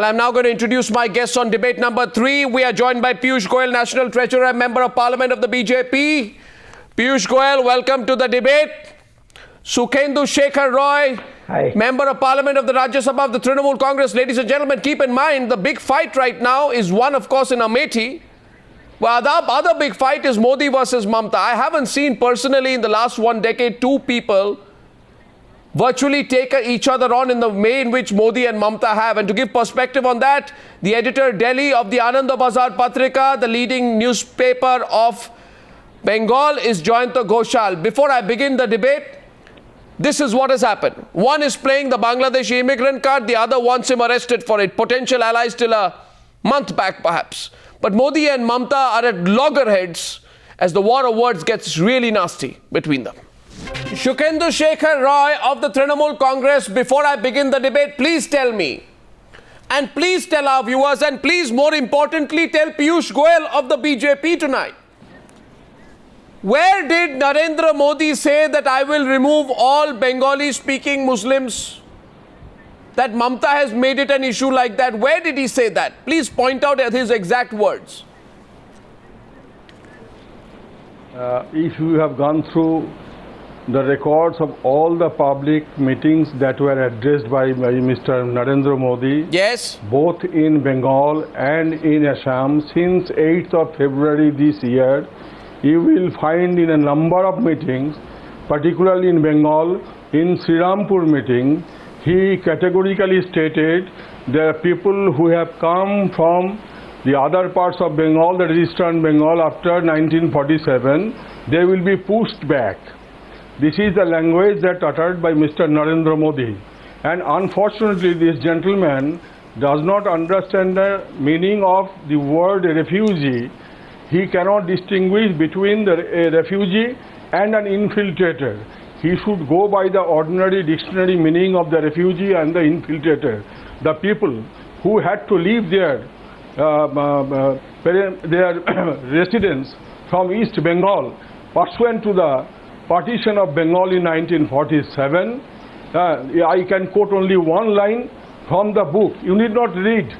Well, I'm now going to introduce my guests on debate number 3. We are joined by Piyush Goyal, National Treasurer and Member of Parliament of the BJP. Piyush Goyal, welcome to the debate. Sukhendu Shekhar Roy, Hi. Member of Parliament of the Rajya Sabha of the Trinamool Congress. Ladies and gentlemen, keep in mind the big fight right now is one, of course, in Amethi. Well, the other big fight is Modi versus Mamata. I haven't seen personally in the last 1 decade two people virtually take each other on in the way in which Modi and Mamata have. And to give perspective on that, the editor Delhi of the Ananda Bazar Patrika, the leading newspaper of Bengal, is Jayanta Ghoshal. Before I begin the debate, this is what has happened. One is playing the Bangladeshi immigrant card, the other wants him arrested for it. Potential allies till a month back perhaps. But Modi and Mamata are at loggerheads as the war of words gets really nasty between them. Sukhendu Shekhar Roy of the Trinamool Congress, before I begin the debate, please tell me, and please tell our viewers, and please more importantly tell Piyush Goyal of the BJP tonight, where did Narendra Modi say that I will remove all Bengali-speaking Muslims? That Mamata has made it an issue like that. Where did he say that? Please point out his exact words. If you have gone through the records of all the public meetings that were addressed by Mr. Narendra Modi, yes, both in Bengal and in Assam since 8th of February this year, you will find in a number of meetings, particularly in Bengal, in Serampore meeting, he categorically stated there are people who have come from the other parts of Bengal, that is Eastern Bengal, after 1947, they will be pushed back. This is the language that uttered by Mr. Narendra Modi. And unfortunately, this gentleman does not understand the meaning of the word refugee. He cannot distinguish between a refugee and an infiltrator. He should go by the ordinary dictionary meaning of the refugee and the infiltrator. The people who had to leave their residence from East Bengal pursuant to the partition of Bengal in 1947. I can quote only one line from the book. You need not read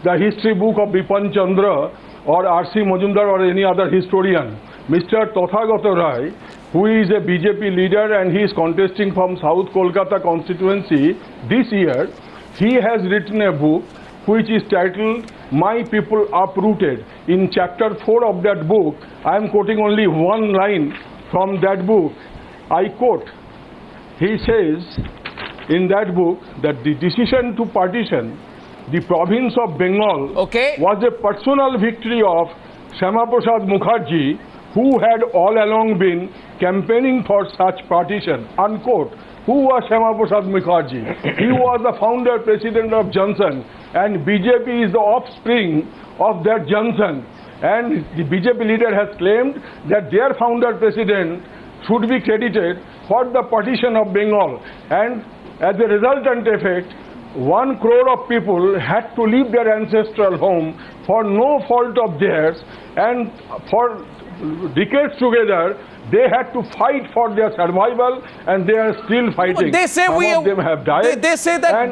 the history book of Bipan Chandra or R.C. Majumdar or any other historian. Mr. Tathagata Rai, who is a BJP leader and he is contesting from South Kolkata constituency this year, he has written a book which is titled My People Uprooted. In chapter 4 of that book, I am quoting only one line from that book. I quote, he says in that book that the decision to partition the province of Bengal was a personal victory of Shyama Prasad Mukherjee, who had all along been campaigning for such partition, unquote. Who was Shyama Prasad Mukherjee? He was the founder president of Johnson, and BJP is the offspring of that Johnson. And the BJP leader has claimed that their founder president should be credited for the partition of Bengal. And as a resultant effect, 1 crore of people had to leave their ancestral home for no fault of theirs, and for decades together they had to fight for their survival, and they are still fighting. They say some of them have died. They say that.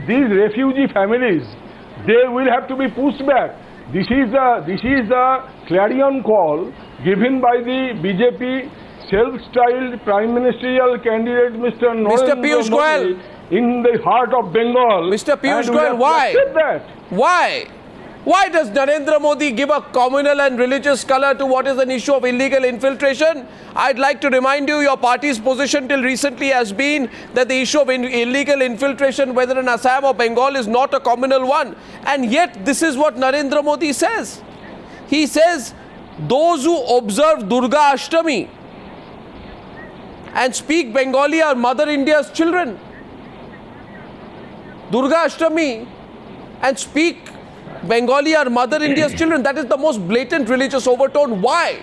These refugee families, they will have to be pushed back. This is the clarion call given by the BJP self-styled prime ministerial candidate Mr. Piyush Goyal in the heart of Bengal. Mr. Piyush Goyal, why? Why? Why does Narendra Modi give a communal and religious color to what is an issue of illegal infiltration? I'd like to remind you, your party's position till recently has been that the issue of illegal infiltration, whether in Assam or Bengal, is not a communal one. And yet, this is what Narendra Modi says. He says, those who observe Durga Ashtami and speak Bengali are Mother India's children. Durga Ashtami and speak Bengali are Mother India's children. That is the most blatant religious overtone. Why?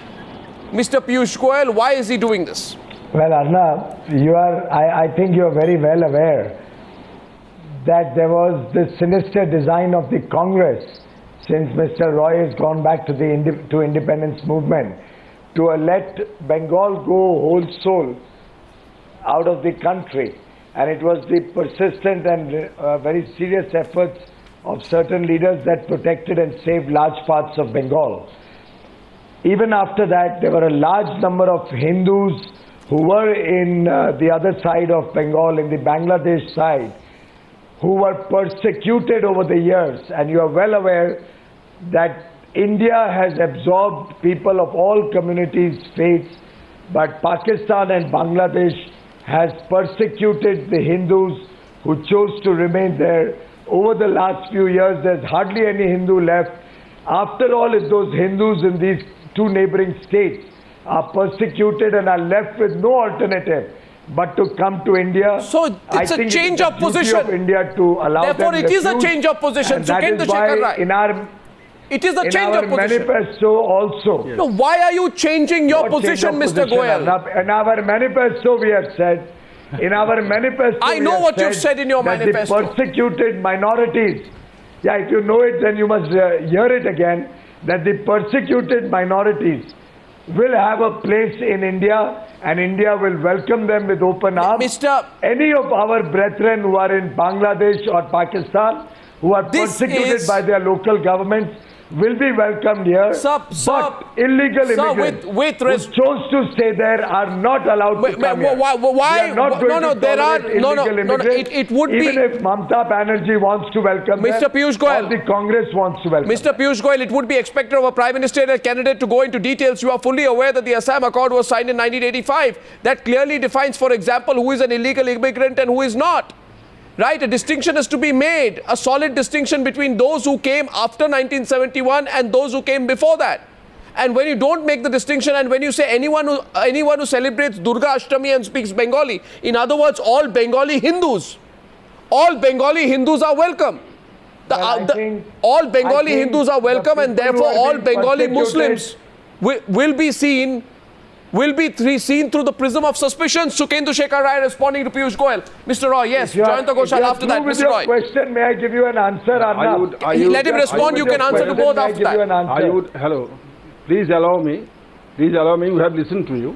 Mr. Piyush Goyal, why is he doing this? Well, Arnab, I think you are very well aware that there was this sinister design of the Congress since Mr. Roy has gone back to the independence movement to let Bengal go whole soul out of the country and it was the persistent and very serious efforts of certain leaders that protected and saved large parts of Bengal. Even after that, there were a large number of Hindus who were in the other side of Bengal, in the Bangladesh side, who were persecuted over the years. And you are well aware that India has absorbed people of all communities, faiths, but Pakistan and Bangladesh has persecuted the Hindus who chose to remain there. Over the last few years, there's hardly any Hindu left. After all, if those Hindus in these two neighboring states are persecuted and are left with no alternative but to come to India, so it's a change of position of India to allow therefore them it is a refuge, change of position. and that is why it is a change of position. Manifesto also. No, why are you changing your position, Mr. Goyal? In our manifesto we have said, I know what you've said in your manifesto. The persecuted minorities, if you know it, then you must hear it again, that the persecuted minorities will have a place in India, and India will welcome them with open arms. Any of our brethren who are in Bangladesh or Pakistan, who are persecuted by their local governments, will be welcomed here. But illegal immigrants who chose to stay there are not allowed to come here. Why? It would be. Even if Mamata Banerjee wants to welcome Mr. them, Piyush Goyal, or the Congress wants to welcome Mr. Piyush Goyal, it would be expected of a Prime Ministerial candidate to go into details. You are fully aware that the Assam Accord was signed in 1985. That clearly defines, for example, who is an illegal immigrant and who is not. Right, a distinction is to be made, a solid distinction between those who came after 1971 and those who came before that. And when you don't make the distinction, and when you say anyone who celebrates Durga Ashtami and speaks Bengali, in other words, all Bengali Hindus are welcome. All Bengali Hindus are welcome, and therefore all Bengali Muslims will be seen through the prism of suspicion. Sukhendu Shekhar Rai responding to Piyush Goyal. Mr. Roy, yes, Jayanta Ghoshal after that. Mr. Roy. Question, may I give you an answer? Let him respond, you can answer to both after that. Hello, please allow me, we have listened to you.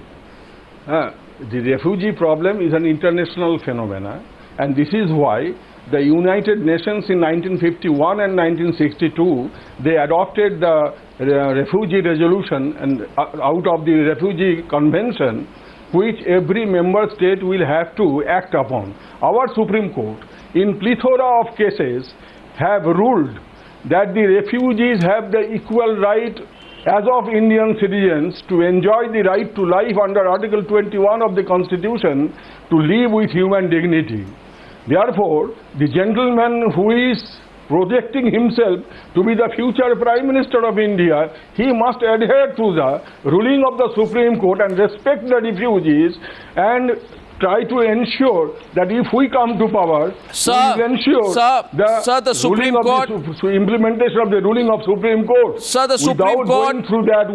The refugee problem is an international phenomenon, and this is why the United Nations in 1951 and 1962, they adopted the refugee resolution, and out of the refugee convention, which every member state will have to act upon. Our Supreme Court, in plethora of cases, have ruled that the refugees have the equal right as of Indian citizens to enjoy the right to life under Article 21 of the Constitution, to live with human dignity. Therefore, the gentleman who is projecting himself to be the future Prime Minister of India, he must adhere to the ruling of the Supreme Court and respect the refugees, and try to ensure that if we come to power, we will ensure the Supreme Court implementation of the ruling of Supreme Court. Sir, the Supreme Court. Going through that,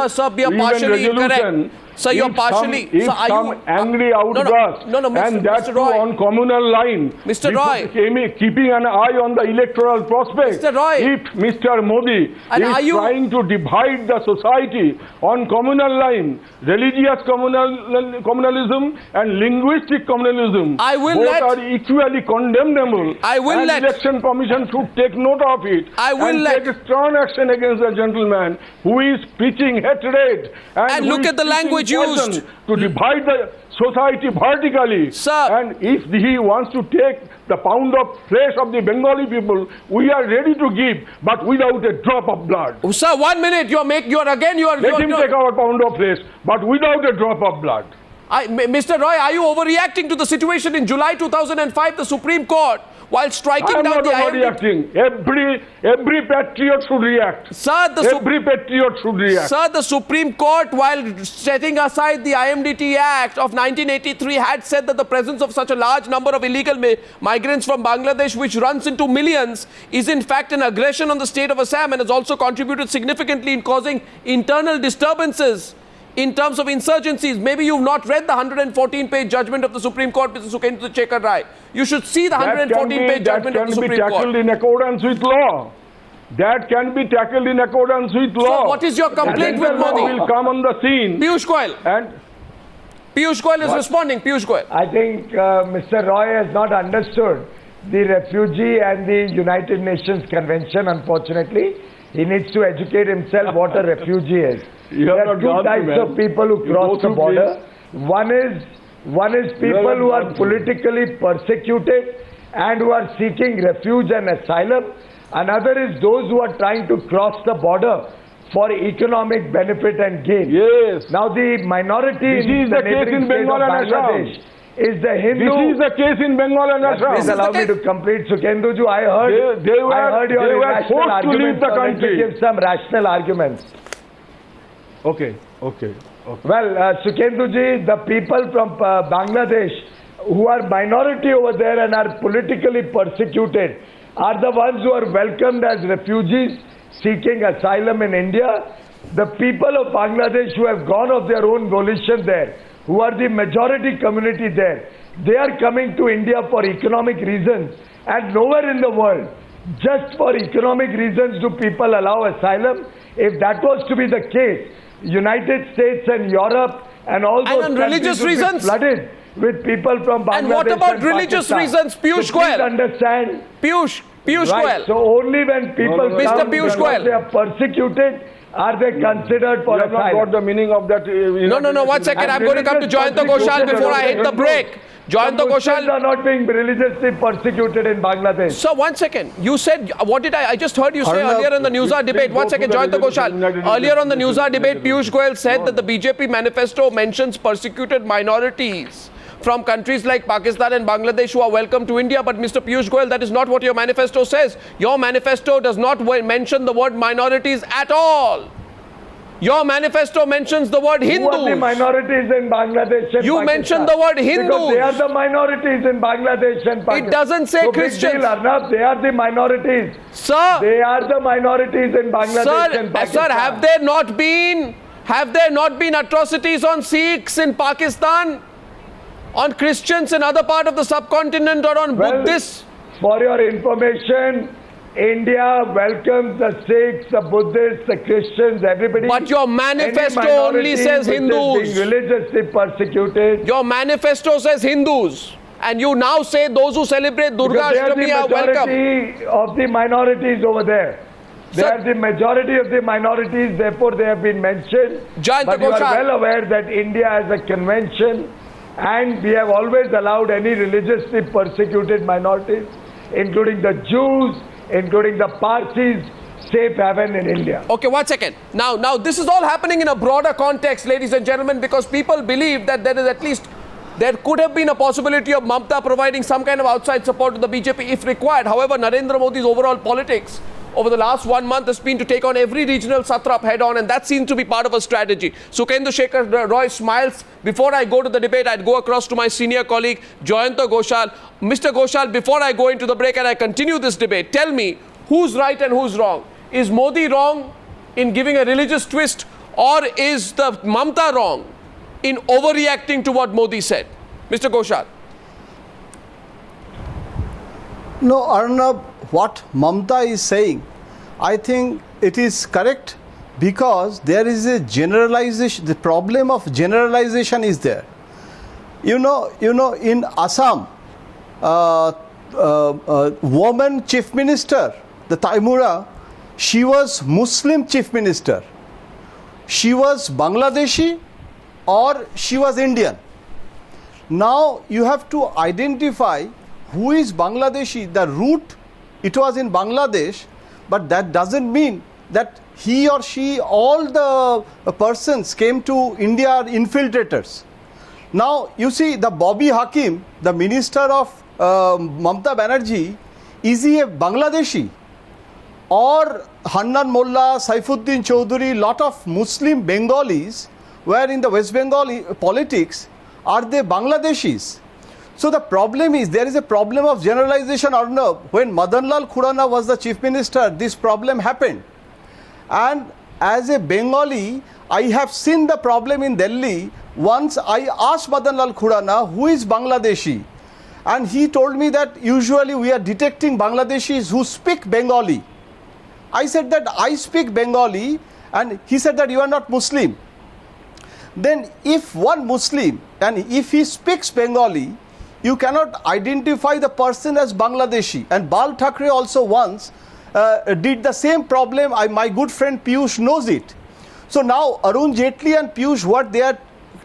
sir, you are partially incorrect. Sir, you are partially. If some angry outburst, and that too on communal line, Mr. Roy, keeping an eye on the electoral prospect. Mr. Roy, if Mr. Modi is trying to divide the society on communal line, religious communalism and linguistic communalism, both are equally condemnable. Election Commission should take note of it and take strong action against the gentleman who is preaching hatred and look at the language used to divide the society vertically. Sir, and if he wants to take the pound of flesh of the Bengali people, we are ready to give, but without a drop of blood. Sir, 1 minute. Let him take our pound of flesh, but without a drop of blood. Mr. Roy, are you overreacting to the situation in July 2005? The Supreme Court, while striking down the overreacting. Every patriot should react. Sir, every patriot should react. Sir, the Supreme Court, while setting aside the IMDT Act of 1983, had said that the presence of such a large number of illegal migrants from Bangladesh, which runs into millions, is in fact an aggression on the state of Assam, and has also contributed significantly in causing internal disturbances in terms of insurgencies. Maybe you've not read the 114-page judgment of the Supreme Court, Mr. Sukhendu Shekhar Rai. You should see the 114-page judgment of the Supreme Court. That can be tackled in accordance with law. That can be tackled in accordance with law. So what is your complaint with Modi? Will come on the scene. Piyush Goyal. And Piyush Goyal is responding. Piyush Goyal. I think Mr. Roy has not understood the refugee and the United Nations Convention, unfortunately. He needs to educate himself what a refugee is. There are two types of people who cross the border. One is people who are politically persecuted and who are seeking refuge and asylum. Another is those who are trying to cross the border for economic benefit and gain. Yes. Now the minority in the neighboring state of Bangladesh is the Hindu. This is the case in Bengal and Assam. Please allow me to complete, Sukhenduju. I heard your irrational forced to leave the arguments. country. Give some rational arguments. Okay. Well, Sukhenduji, the people from Bangladesh who are minority over there and are politically persecuted are the ones who are welcomed as refugees seeking asylum in India. The people of Bangladesh who have gone of their own volition there, who are the majority community there, they are coming to India for economic reasons, and nowhere in the world, just for economic reasons, do people allow asylum. If that was to be the case, United States and Europe and all those on countries religious would be reasons? flooded with people from Bangladesh. And what about religious Pakistan. reasons, Piyush So please Goyal? understand. Piyush Right. Goyal. So only when people Mr. come Piyush because Goyal. they are persecuted are they considered for You have not got asylum. the meaning of that. No, 1 second. I'm going to come to Jayanta Ghoshal before I hit the break. Jayanta Some Muslims Ghoshal. are not being religiously persecuted in Bangladesh. So 1 second. You said, what did I just heard you say Arnab, earlier on the Newshour debate. 1 second, Jayanta Ghoshal. Earlier on the Newshour debate, Piyush Goyal said that the BJP manifesto mentions persecuted minorities from countries like Pakistan and Bangladesh who are welcome to India. But Mr. Piyush Goyal, that is not what your manifesto says. Your manifesto does not mention the word minorities at all. Your manifesto mentions the word Hindus. Who are the minorities in Bangladesh and You Pakistan? mentioned the word Hindus. Because they are the minorities in Bangladesh and Pakistan. It doesn't say so Christians. Big deal, Arnab. They are the minorities. Sir, They are the minorities in Bangladesh and Pakistan. sir, have there not been atrocities on Sikhs in Pakistan, on Christians in other part of the subcontinent, or on Buddhists? For your information, India welcomes the Sikhs, the Buddhists, the Christians, everybody. But your manifesto Any only minority says which is Hindus. being religiously persecuted. Your manifesto says Hindus. And you now say those who celebrate Durga Because they are Ashtami are the welcome. majority of the minorities over there. They Sir, are the majority of the minorities, therefore they have been mentioned. Jayanta But you are Ghoshal. well aware that India has a convention and we have always allowed any religiously persecuted minorities, including the Jews, including the Parsis, safe haven in India. Okay, 1 second. Now this is all happening in a broader context, ladies and gentlemen, because people believe that there could have been a possibility of Mamata providing some kind of outside support to the BJP if required. However, Narendra Modi's overall politics over the last 1 month has been to take on every regional satrap head on, and that seems to be part of a strategy. Sukhendu Shekhar Roy smiles. Before I go to the debate, I'd go across to my senior colleague, Jayanta Ghoshal. Mr. Ghoshal, before I go into the break and I continue this debate, tell me who's right and who's wrong. Is Modi wrong in giving a religious twist, or is the Mamata wrong in overreacting to what Modi said? Mr. Ghoshal. No, Arnab, what Mamata is saying, I think it is correct because there is a generalization, the problem of generalization is there. You know, in Assam, woman chief minister, the Taimura, she was Muslim chief minister. She was Bangladeshi or she was Indian. Now you have to identify who is Bangladeshi. The root, it was in Bangladesh, but that doesn't mean that he or she, all the persons came to India are infiltrators. Now you see the Bobby Hakim, the minister of Mamata Banerjee, is he a Bangladeshi? Or Hannan Mullah, Saifuddin Chowdhury, lot of Muslim Bengalis were in the West Bengal politics, are they Bangladeshis? So the problem is, there is a problem of generalization, Arnab. When Madanlal Khurana was the chief minister, this problem happened. And as a Bengali, I have seen the problem in Delhi. Once I asked Madanlal Khurana, who is Bangladeshi? And he told me that usually we are detecting Bangladeshis who speak Bengali. I said that I speak Bengali, and he said that you are not Muslim. then if one Muslim and if he speaks Bengali, you cannot identify the person as Bangladeshi. And Bal Thackeray also once did the same problem. My good friend Piyush knows it. So now Arun Jaitley and Piyush, what they are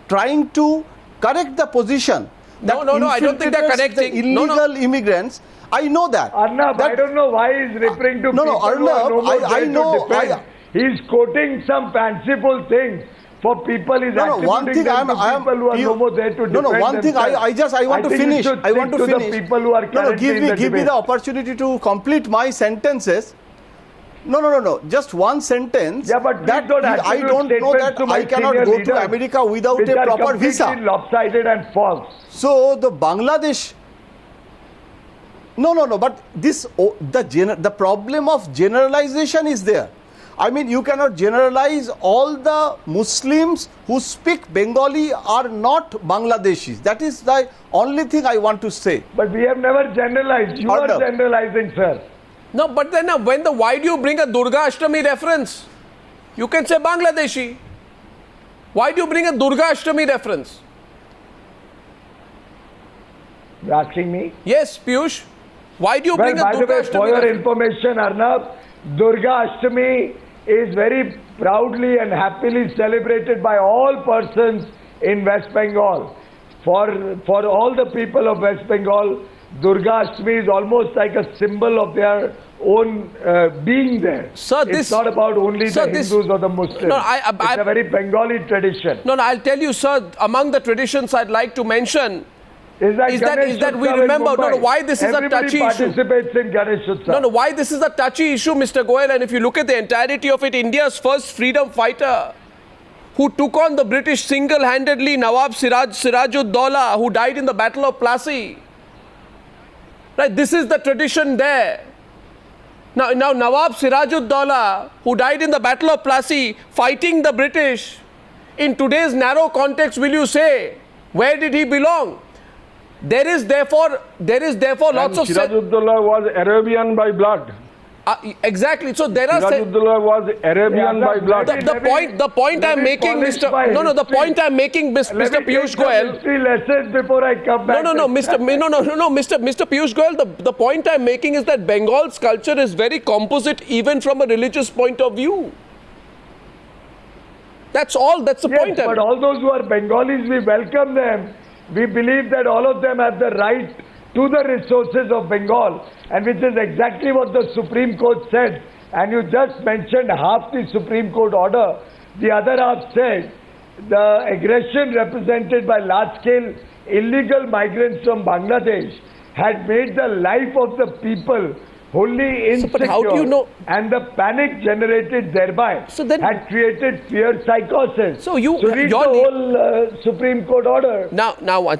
trying to correct the position. No, I don't think they're correcting. The illegal immigrants, I know that. Arnab, I don't know why he's referring to people who are no more there to defend. He's quoting some fanciful things. For people is attributing them to people who are no more there to defend one thing I want to finish. I want to finish. The people who are give me the opportunity to complete my sentences. No. Just one sentence. Yeah, but that I don't know that I cannot go to America without a proper visa. Lopsided and false. So the Bangladesh. No. But this the problem of generalization is there. I mean, you cannot generalize all the Muslims who speak Bengali are not Bangladeshis. That is the only thing I want to say. But we have never generalized. You are generalizing, sir. No, but then why do you bring a Durga Ashtami reference? You can say Bangladeshi. Why do you bring a Durga Ashtami reference? You're asking me? Yes, Piyush. Why do you bring a Durga Ashtami reference? For your information, Arnab, Durga Ashtami is very proudly and happily celebrated by all persons in West Bengal. For all the people of West Bengal, Durga Ashtami is almost like a symbol of their own being there. Sir, it's not about only the Hindus or the Muslims. No, it's a very Bengali tradition. No, I'll tell you, sir, among the traditions I'd like to mention is that we remember why this is a touchy issue. Participates in Ganesh Utsav. Why this is a touchy issue, Mr. Goyal, and if you look at the entirety of it, India's first freedom fighter who took on the British single-handedly, Nawab Sirajud-Dowla, who died in the Battle of Plassey. Right, this is the tradition there. Now Nawab Sirajud-Dowla, who died in the Battle of Plassey, fighting the British, in today's narrow context, will you say, where did he belong? There is therefore lots of... Sirajud-Dowla was Arabian by blood. Exactly. So there are... Sirajud-Dowla was Arabian by blood. The point I'm making, Mr. Piyush Goyal... lessons before I come back. Mr. Piyush Goyal, the point I'm making is that Bengal's culture is very composite even from a religious point of view. That's all. That's the point. But all those who are Bengalis, we welcome them. We believe that all of them have the right to the resources of Bengal, and which is exactly what the Supreme Court said. And you just mentioned half the Supreme Court order. The other half said the aggression represented by large-scale illegal migrants from Bangladesh had made the life of the people wholly insecure, but how do you know? And the panic generated thereby had created fear psychosis. So read the whole Supreme Court order. Now,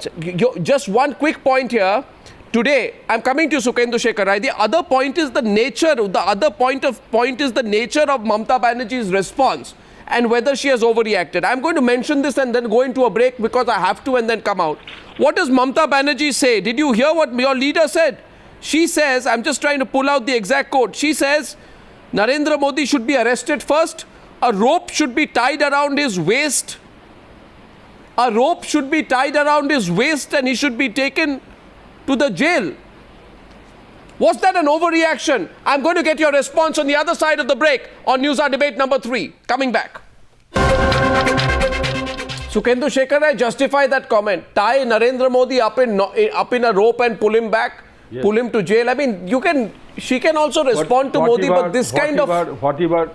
just one quick point here. Today, I'm coming to Sukhendu Shekhar Rai. The other point is the nature. The other point is the nature of Mamata Banerjee's response and whether she has overreacted. I'm going to mention this and then go into a break because I have to and then come out. What does Mamata Banerjee say? Did you hear what your leader said? She says, I'm just trying to pull out the exact quote. She says, Narendra Modi should be arrested first. A rope should be tied around his waist. A rope should be tied around his waist and he should be taken to the jail. Was that an overreaction? I'm going to get your response on the other side of the break on Newshour Debate number 3. Coming back. Sukhendu Shekhar Rai, justify that comment. Tie Narendra Modi up in a rope and pull him back. Yes. Pull him to jail. I mean, she can also respond to Modi, but this kind of... Whatever,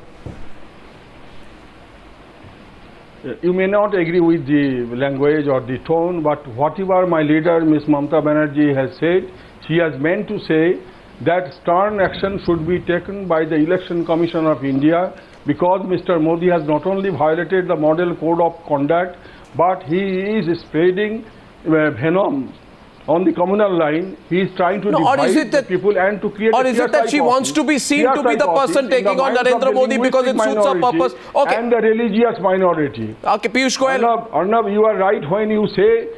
you may not agree with the language or the tone, but whatever my leader, Ms. Mamata Banerjee, has said, she has meant to say that stern action should be taken by the Election Commission of India because Mr. Modi has not only violated the model code of conduct, but he is spreading venom on the communal line. He is trying to divide the people and to create or is it that she wants to be seen to be the person taking on Narendra Modi because it suits her purpose? Okay. And the religious minority. Okay, Piyush Goyal. Arnab, you are right when you say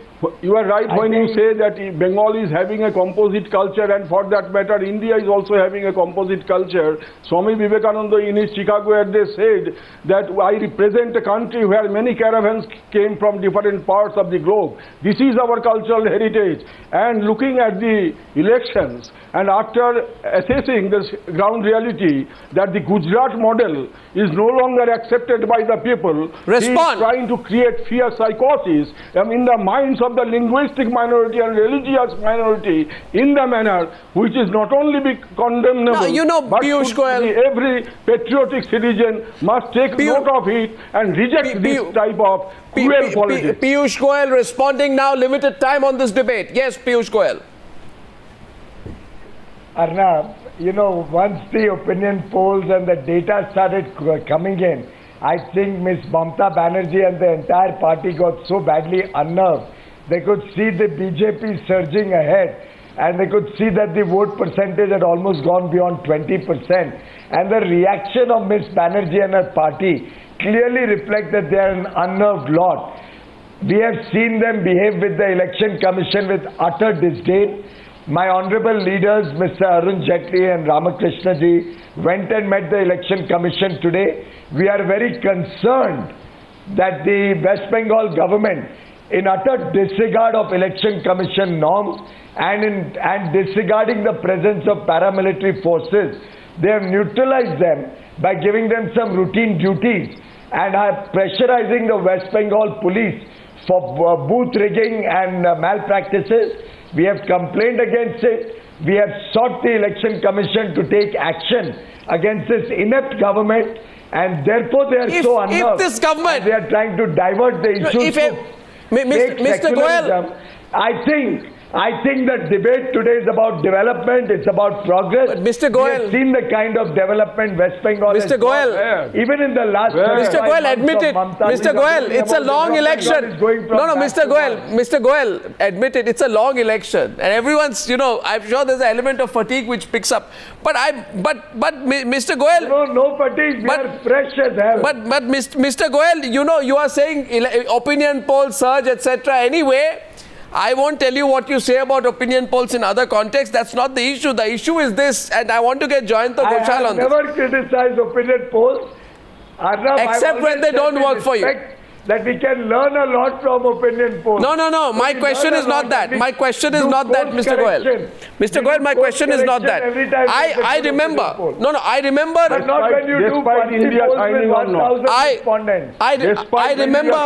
You are right when you say that Bengal is having a composite culture, and for that matter, India is also having a composite culture. Swami Vivekananda in his Chicago address said that I represent a country where many caravans came from different parts of the globe. This is our cultural heritage. And looking at the elections, and after assessing the ground reality that the Gujarat model is no longer accepted by the people, he is trying to create fear psychosis in the minds of the linguistic minority and religious minority in the manner which is not only be condemnable, but every patriotic citizen must take note of it and reject this type of cruel politics. Piyush Goyal responding now, limited time on this debate. Yes, Piyush Goyal. Arnab, once the opinion polls and the data started coming in, I think Ms. Mamata Banerjee and the entire party got so badly unnerved. They could see the BJP surging ahead, and they could see that the vote percentage had almost gone beyond 20%. And the reaction of Ms. Banerjee and her party clearly reflect that they are an unnerved lot. We have seen them behave with the Election Commission with utter disdain. My honorable leaders, Mr. Arun Jaitley and Ramakrishna ji, went and met the Election Commission today. We are very concerned that the West Bengal government, in utter disregard of Election Commission norms and disregarding the presence of paramilitary forces, they have neutralized them by giving them some routine duties and are pressurizing the West Bengal police for booth rigging and malpractices. We have complained against it. We have sought the Election Commission to take action against this inept government, and therefore they are so unnerved. If this government, they are trying to divert the issues to Mr. Goyal, I think the debate today is about development, it's about progress. But Mr. Goyal, we have seen the kind of development West Bengal has Goyal, even in the last Mr. Goyal, admit it. Mr. Goyal, it's a long election. No, Mr. Goyal, admit it, it's a long election. And everyone's, I'm sure there's an element of fatigue which picks up. But Mr. Goyal... No fatigue, we are fresh as hell. But Mr. Goyal, you are saying opinion polls surge, etc. Anyway, I won't tell you what you say about opinion polls in other contexts. That's not the issue. The issue is this, and I want to get Jayanta Ghoshal on this. I have never criticized opinion polls. Arnab, except when they don't work for you. That we can learn a lot from opinion polls. No. My question is not that. My question is not that, Mr. Goyal. Mr. Goyal, my question is not that. I remember. I remember. But not when you do India signing or not. I remember.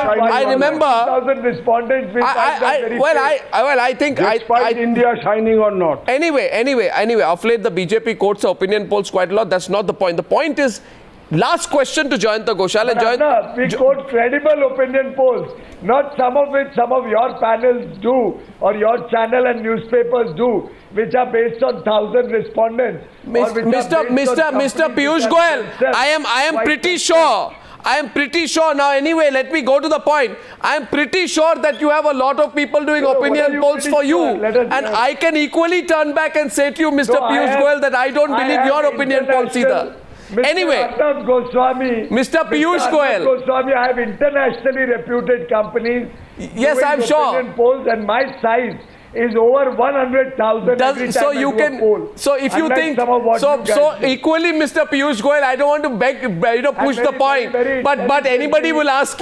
1,000 respondents. I think. Despite India signing or not. Anyway, of late the BJP quotes opinion polls quite a lot. That's not the point. The point is, last question to Jayanta Ghoshal. We quote credible opinion polls, not some of which some of your panels do, or your channel and newspapers do, which are based on 1,000 respondents. Mr. Piyush Goyal, I am pretty sure. I am pretty sure now. Anyway, let me go to the point. I am pretty sure that you have a lot of people doing opinion polls for you. And I can equally turn back and say to you, Mr. Piyush Goyal, that I don't believe your opinion polls either. Anyway, Mr. Piyush Goyal. Goswami, I have internationally reputed companies. Yes, I'm sure. Polls, and my size is over 100,000 every time so you can poll. So if you think so equally, Mr. Piyush Goyal, I don't want to push the point, but anybody will ask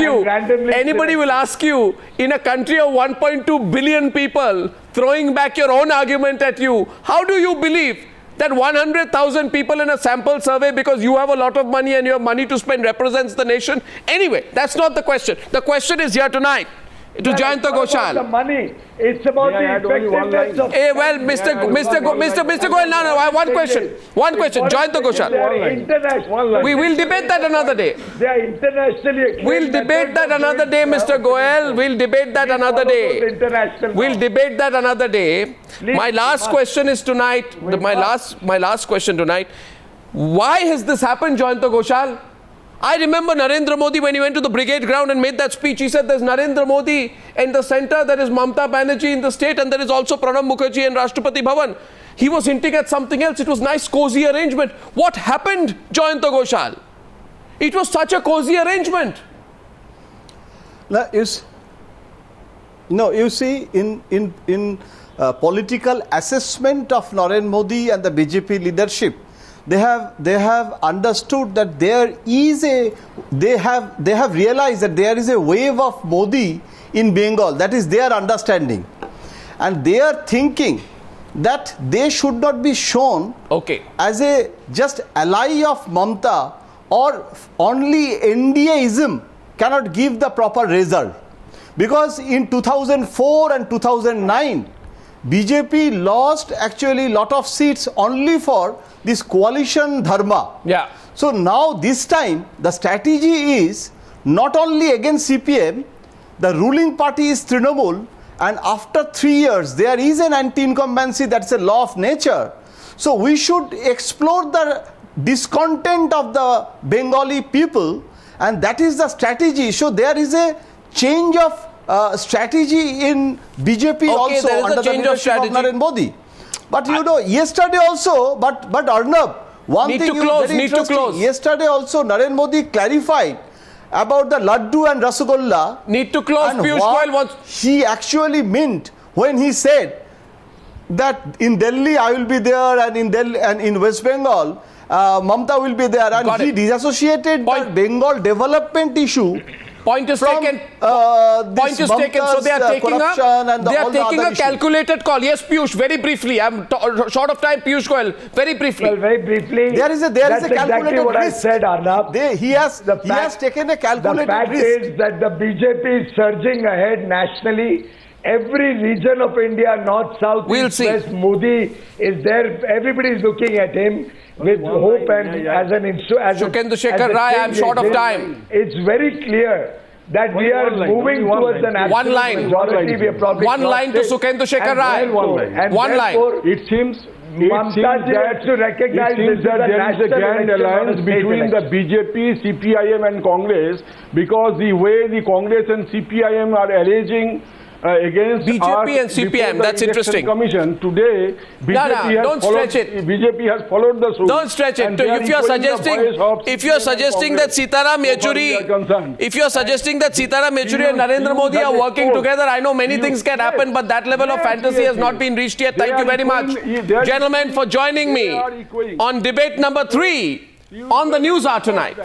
you, in a country of 1.2 billion people, throwing back your own argument at you, how do you believe that 100,000 people in a sample survey, because you have a lot of money and you have money to spend, represents the nation? Anyway, that's not the question. The question is here tonight to Jayanta Ghoshal. The money. It's about the effectiveness of... Mr. Goyal, no, one question. Jayanta Ghoshal. We will debate that another day. They are internationally... We'll debate that another day, Mr. Goyal. We'll debate that another day. We'll debate that another day. My last question is tonight. My last question tonight. Why has this happened, Jayanta Ghoshal? I remember Narendra Modi, when he went to the brigade ground and made that speech, he said there's Narendra Modi in the center, there is Mamata Banerjee in the state, and there is also Pranab Mukherjee and Rashtrapati Bhavan. He was hinting at something else. It was nice, cozy arrangement. What happened, Jayanta Ghoshal? It was such a cozy arrangement. No, you see, in political assessment of Narendra Modi and the BJP leadership, they have understood that they have realized that there is a wave of Modi in Bengal. That is their understanding, and they are thinking that they should not be shown as a just ally of Mamata, or only NDAism cannot give the proper result. Because in 2004 and 2009, BJP lost actually lot of seats only for this coalition dharma. Yeah. So now this time the strategy is not only against CPM, the ruling party is Trinamool, and after 3 years there is an anti-incumbency, that's a law of nature. So we should explore the discontent of the Bengali people, and that is the strategy. So there is a change of strategy in BJP also there is under a change the of leadership of strategy. Narendra Modi. But you know, yesterday also, but Arnab, one Need thing to is close, very need to interesting. close. Yesterday also Narendra Modi clarified about the laddu and rasagolla. Need to close. And Piyush what Goyal wants... he actually meant when he said that in Delhi I will be there, and in Delhi and in West Bengal Mamata will be there, and Got he it. disassociated the Bengal development issue. Point is From, taken. this Point is taken. So they are Mamata's, taking corruption and they are all the taking other a issues. calculated call. Yes, Piyush, very briefly. I'm short of time. Piyush Goyal, very briefly. Well, very briefly, There is a that's calculated exactly what risk. I said, Arnab. He has taken a The calculated fact risk. is that the BJP is surging ahead nationally. Every region of India, north, south, We'll east, see. west, Modi is there. Everybody is looking at him with hope and as an Shukendra Shekhar Rai, I'm short of time. It's very clear that we are moving towards an absolute One line. majority. We are probably One line to Shukendra Shekhar Rai. One line. It seems Mamata ji has to recognize this that as a there is a national grand election, not a alliance state between the election. BJP, CPIM and Congress, because the way the Congress and CPIM are alleging against BJP and us CPIM, before the that's Election interesting. Commission today, don't stretch it. BJP has followed the suit. Don't stretch it. And they are If you are equaling the suggesting, voice of if you are CPIM and suggesting that Congress, Sitaram so far we are Yechuri, concerned. if you are suggesting that Sitaram Yechuri and You- Narendra Modi that are is working false. together, I know many things can happen, but that level of Yes, fantasy yes, has not yes. been reached yet. They Thank you are very much, equaling- they are gentlemen, for joining they me are equaling. on debate number 3 on the Newshour tonight.